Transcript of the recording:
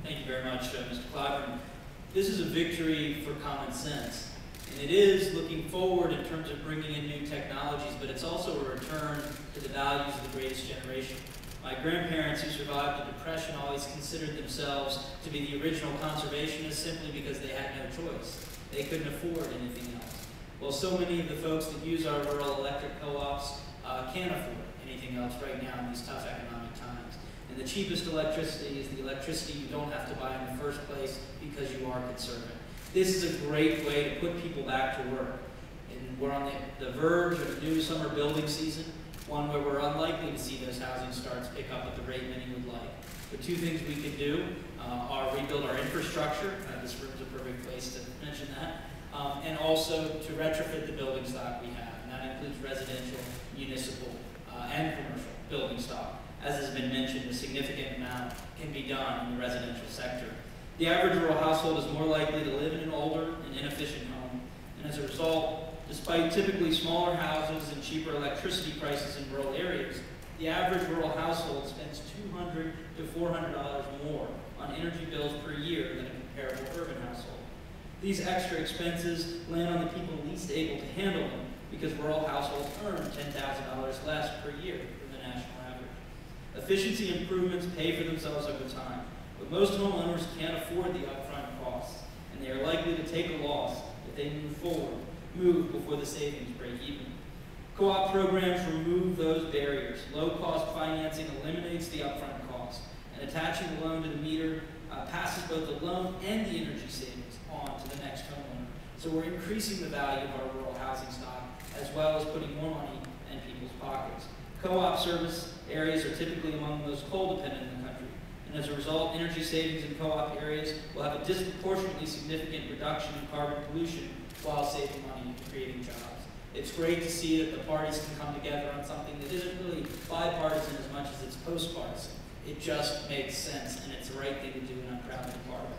Thank you very much, Mr. Clyburn. This is a victory for common sense. And it is looking forward in terms of bringing in new technologies, but it's also a return to the values of the greatest generation. My grandparents who survived the Depression always considered themselves to be the original conservationists simply because they had no choice. They couldn't afford anything else. Well, so many of the folks that use our rural electric co-ops can't afford anything else right now in these tough economic times. And the cheapest electricity is the electricity you don't have to buy in the first place because you are conservative. This is a great way to put people back to work. And we're on the verge of a new summer building season, one where we're unlikely to see those housing starts pick up at the rate many would like. The two things we could do are rebuild our infrastructure. This room's a perfect place to mention that. And also to retrofit the building stock we have. And that includes residential, municipal, and commercial building stock. As has been mentioned, a significant amount can be done in the residential sector. The average rural household is more likely to live in an older and inefficient home. And as a result, despite typically smaller houses and cheaper electricity prices in rural areas, the average rural household spends $200 to $400 more on energy bills per year than a comparable urban household. These extra expenses land on the people least able to handle them because rural households earn $10,000 less per year than the national average. Efficiency improvements pay for themselves over time, but most homeowners can't afford the upfront costs, and they are likely to take a loss if they move before the savings break even. Co-op programs remove those barriers. Low-cost financing eliminates the upfront cost, and attaching the loan to the meter passes both the loan and the energy savings on to the next homeowner. So we're increasing the value of our rural housing stock as well as putting more money in people's pockets. Co-op service areas are typically among the most coal-dependent in the country, and as a result, energy savings in co-op areas will have a disproportionately significant reduction in carbon pollution while saving money and creating jobs. It's great to see that the parties can come together on something that isn't really bipartisan as much as it's post-partisan. It just makes sense, and it's the right thing to do, and I'm proud to be part of it.